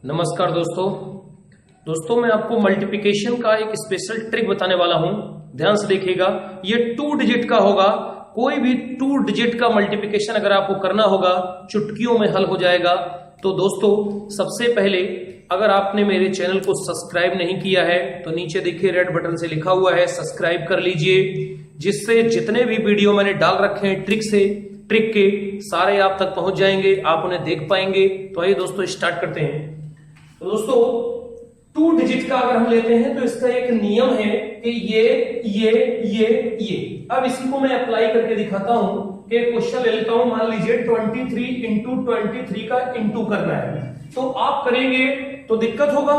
नमस्कार दोस्तों मैं आपको मल्टीप्लिकेशन का एक स्पेशल ट्रिक बताने वाला हूं। ध्यान से देखिएगा। ये 2 डिजिट का होगा। कोई भी 2 डिजिट का मल्टीप्लिकेशन अगर आपको करना होगा चुटकियों में हल हो जाएगा। तो दोस्तों सबसे पहले अगर आपने मेरे चैनल को सब्सक्राइब नहीं किया है तो नीचे देखिए रेड बटन से लिखा हुआ है सब्सक्राइब कर लीजिए, जिससे जितने भी वीडियो मैंने डाल रखे हैं ट्रिक के सारे आप तक पहुंच जाएंगे, आप उन्हें देख पाएंगे। तो आइए दोस्तों स्टार्ट करते हैं। तो दोस्तों 2 डिजिट का अगर हम लेते हैं तो इसका एक नियम है कि ये। अब इसी को मैं अप्लाई करके दिखाता हूं कि क्वेश्चन ले लेता हूं। मान लीजिए 23 इंटू 23 का इंटू करना है, तो आप करेंगे तो दिक्कत होगा।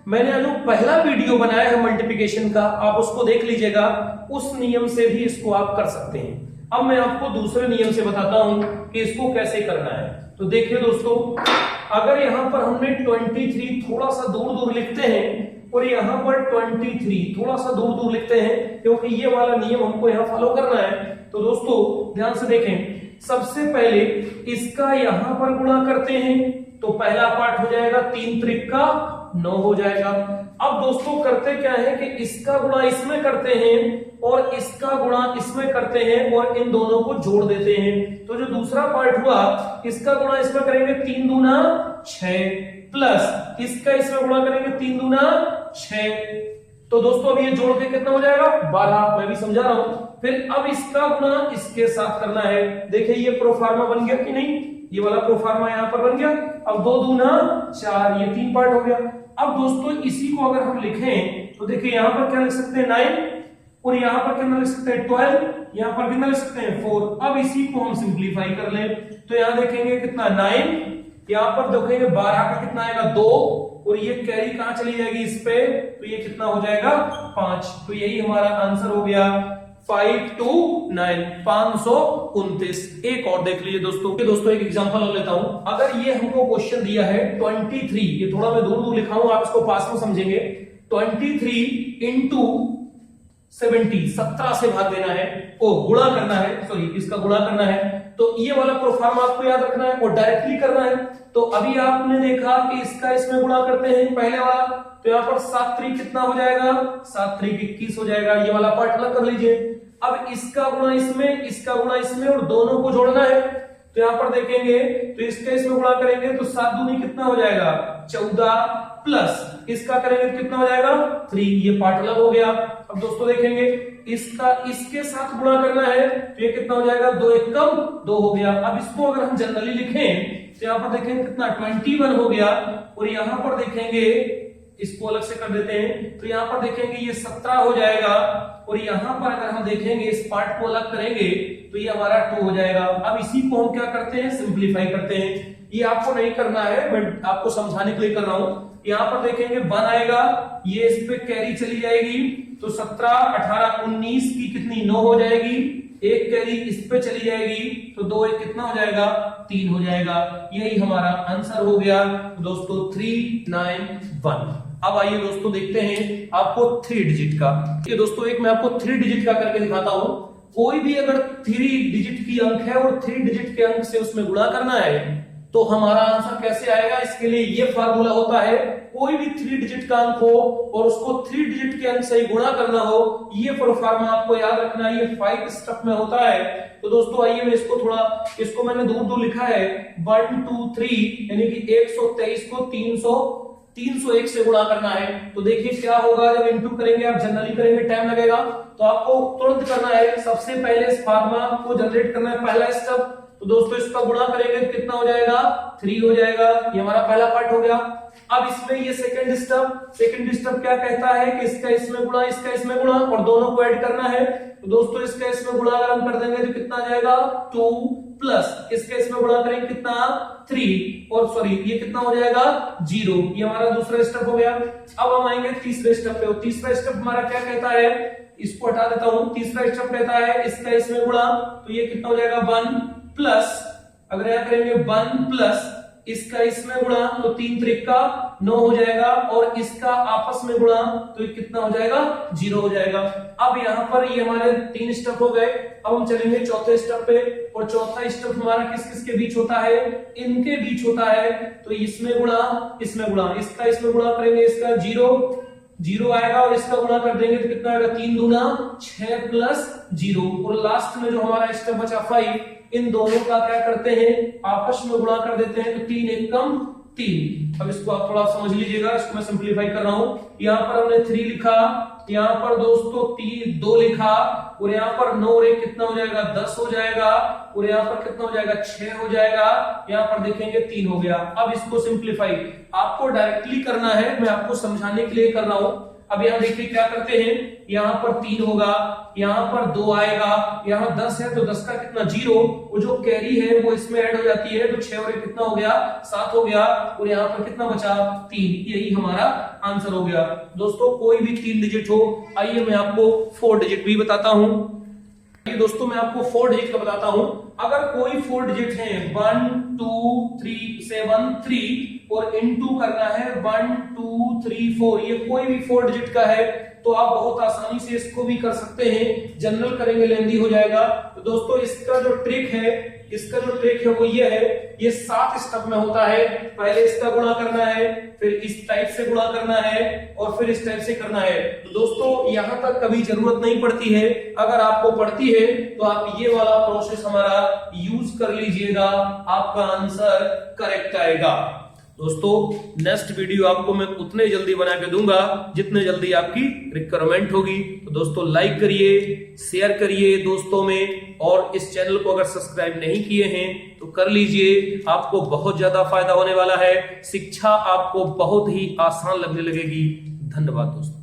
मैंने जो पहला वीडियो बनाया है मल्टीप्लिकेशन का, आप उसको देख लीजिएगा। उस नियम से भी इसको आप कर सकते हैं। अब मैं आपको दूसरे नियम से बताता हूं कि इसको कैसे करना है। तो देखिए दोस्तों, अगर यहां पर हमने 23 थोड़ा सा दूर दूर लिखते हैं और यहां पर 23 थोड़ा सा दूर दूर लिखते हैं, क्योंकि ये वाला नियम हमको यहां फॉलो करना है। तो दोस्तों ध्यान से देखें, सबसे पहले इसका यहां पर गुणा करते हैं तो पहला पार्ट हो जाएगा 3 त्रिक का 9 हो जाएगा। अब दोस्तों करते क्या है कि इसका गुणा इसमें करते हैं और इसका गुणा इसमें करते हैं और इन दोनों को जोड़ देते हैं। तो जो दूसरा पार्ट हुआ, इसका गुणा इसमें करेंगे 3 दूना 6 प्लस इसका इसमें गुणा करेंगे 3 दूना 6। तो दोस्तों अब ये जोड़ के कितना हो जाएगा 12। मैं भी समझा रहा हूं। फिर अब इसका गुणा इसके साथ करना है। देखिए ये प्रोफार्मा बन गया कि नहीं, ये वाला प्रोफार्मा यहां पर बन गया। अब 2 दूना 4, ये 3 पार्ट हो गया। अब दोस्तों इसी को अगर हम लिखें तो देखिए यहां पर क्या लिख सकते हैं 9 और यहां पर कितना लिख सकते हैं 12, यहां पर कितना लिख सकते हैं 4। अब इसी को हम सिंप्लीफाई कर लें तो यहां देखेंगे कितना 9, यहां पर देखेंगे 12 का कितना आएगा 2 और ये कैरी कहां चली जाएगी इस पे, तो ये कितना हो जाएगा 5। तो यही हमारा आंसर हो गया 5 2 9 529। एक और देख लीजिए दोस्तों एक एग्जांपल ले लेता हूं। अगर ये हमको क्वेश्चन दिया है 23, ये थोड़ा मैं दूर दूर लिखा हूं, आप इसको पास में समझेंगे। 23 इंटू 70 17 से भाग देना है, ओ गुणा करना है, सॉरी इसका गुणा करना है। तो ये वाला प्रोफार्मा आपको याद रखना है और डायरेक्टली करना है। तो अभी आपने देखा कि इसका इसमें गुणा करते हैं पहले वाला, तो यहां पर 7 3 कितना हो जाएगा 7 3 21 हो जाएगा। ये वाला पार्ट अलग कर लीजिए। अब इसका गुणा इसमें, इसका गुणा इसमें और दोनों को जोड़ना है। तो यहां पर देखेंगे तो इसका इसमें गुणा करेंगे तो 7 दूनी कितना हो जाएगा 14 प्लस इसका करेंगे कितना हो जाएगा 3। ये पार्ट अलग हो गया। अब दोस्तों देखेंगे इसका इसके साथ गुणा करना है तो ये कितना हो जाएगा 2 एकम 2 हो गया। अब इसको अगर हम जनरली लिखें तो यहां पर देखेंगे कितना 21 हो गया और यहां पर देखेंगे इसको अलग से कर देते हैं तो यहां पर देखेंगे ये 17 हो जाएगा और यहां पर अगर हम देखेंगे इस पार्ट को अलग करेंगे तो ये हमारा 2 हो जाएगा। अब इसी को हम क्या करते हैं सिंप्लीफाई करते हैं। ये आपको नहीं करना है, मैं आपको समझाने के लिए कर रहा हूं। यहां पर देखेंगे 1 आएगा, ये इस पे कैरी चली जाएगी तो 17 18 19 की कितनी 9 हो जाएगी, एक कैरी इस पे चली जाएगी तो 2 एक कितना हो जाएगा 3 हो जाएगा। यही हमारा आंसर हो गया दोस्तों 391। अब आइए दोस्तों देखते हैं आपको 3 डिजिट का। ये दोस्तों एक मैं आपको 3 डिजिट का करके दिखाता हूं। कोई भी अगर 3 डिजिट की अंक है और 3 डिजिट के अंक से उसमें गुणा करना है तो हमारा आंसर कैसे आएगा, इसके लिए ये फार्मूला होता है। कोई भी 3 डिजिट का अंक हो और उसको 3 डिजिट के अंक से ही गुणा करना हो, ये फार्मूला आपको याद रखना है। ये 5 स्टेप में होता है। तो दोस्तों आइए मैं इसको मैंने दूर दूर लिखा है 1 2 3, यानी कि 123 को 301 से गुणा करना है। तो देखिए क्या होगा, जब इंटू करेंगे आप जनरली करेंगे टाइम लगेगा, तो आपको तुरंत करना है। सबसे पहले इस फार्मूला को जनरेट करना है, पहला स्टेप। तो दोस्तों इसका गुणा करेंगे तो कितना हो जाएगा 3 हो जाएगा। ये हमारा पहला पार्ट हो गया। अब इसमें ये सेकंड स्टेप क्या कहता है कि इसका इसमें गुणा, इसका इसमें गुणा और दोनों को ऐड करना है। तो दोस्तों इसका इसमें गुणा अगर हम कर देंगे तो कितना आ जाएगा 2 प्लस इसका इसमें गुणा करेंगे कितना 3 और सॉरी ये कितना हो जाएगा 0। ये हमारा दूसरा स्टेप हो गया। अब हम आएंगे तीसरे स्टेप पे। तीसरा स्टेप हमारा क्या कहता है, इसको हटा देता हूं। तीसरा स्टेप कहता है इसका इसमें गुणा, तो ये कितना हो जाएगा 1 प्लस, अगर यहां करेंगे 1 प्लस इसका इसमें गुणा तो 3 त्रिका 9 हो जाएगा, और इसका आपस में गुणा तो कितना हो जाएगा 0 हो जाएगा। अब यहाँ पर ये हमारे 3 स्टेप हो गए। अब हम चलेंगे चौथे स्टेप पे, और चौथा स्टेप हमारा किस किस के बीच होता है, इनके बीच होता है। तो इसमें गुणा इसका इसमें गुणा करेंगे, इसका 0 आएगा, और इसका गुणा कर देंगे तो कितना आएगा 3 दूना 6 प्लस 0, और लास्ट में जो हमारा स्टेप बचा 5, इन दोनों का क्या करते हैं आपस में गुणा कर देते हैं, तो 3 एकम 3। अब इसको आप थोड़ा समझ लीजिएगा, इसको मैं सिंप्लीफाई कर रहा हूं। यहाँ पर हमने 3 लिखा, यहाँ पर दोस्तों 2 लिखा, और यहाँ पर 9 और 1 कितना हो जाएगा 10 हो जाएगा, और यहाँ पर कितना हो जाएगा 6 हो जाएगा, यहाँ पर देखेंगे 3 हो गया। अब इसको सिंप्लीफाई आपको डायरेक्टली करना है, मैं आपको समझाने के लिए कर रहा हूं। अब यहाँ देखिए क्या करते हैं, यहाँ पर 3 होगा, यहाँ पर 2 आएगा, यहाँ 10 है तो 10 का कितना 0, वो जो कैरी है वो इसमें ऐड हो जाती है, तो 6 और 1 कितना हो गया 7 हो गया, और यहाँ पर कितना बचा 3। यही हमारा आंसर हो गया। दोस्तों कोई भी 3 डिजिट हो, आइए मैं आपको 4 डिजिट भी बताता हूं। दोस्तों मैं आपको 4 डिजिट का बताता हूं। अगर कोई 4 डिजिट है 1 2 3 7 3 और इनटू करना है 1 2 3 4, ये कोई भी 4 डिजिट का है तो आप बहुत आसानी से इसको भी कर सकते हैं। जनरल करेंगे लेंदी हो जाएगा। तो दोस्तों इसका जो ट्रिक है वो ये है, ये 7 स्टेप में होता है। पहले इसका गुणा करना है, फिर इस टाइप से गुणा करना है, और फिर इस टाइप से करना है। तो दोस्तों यहां तक कभी जरूरत नहीं पड़ती है, अगर आपको पड़ती है तो आप ये वाला प्रोसेस हमारा यूज कर लीजिएगा, आपका आंसर करेक्ट आएगा। दोस्तों नेक्स्ट वीडियो आपको मैं उतने जल्दी बना के दूंगा जितने जल्दी आपकी रिक्वायरमेंट होगी। तो दोस्तों लाइक करिए, शेयर करिए दोस्तों में, और इस चैनल को अगर सब्सक्राइब नहीं किए हैं तो कर लीजिए, आपको बहुत ज्यादा फायदा होने वाला है। शिक्षा आपको बहुत ही आसान लगने लगेगी। धन्यवाद दोस्तों।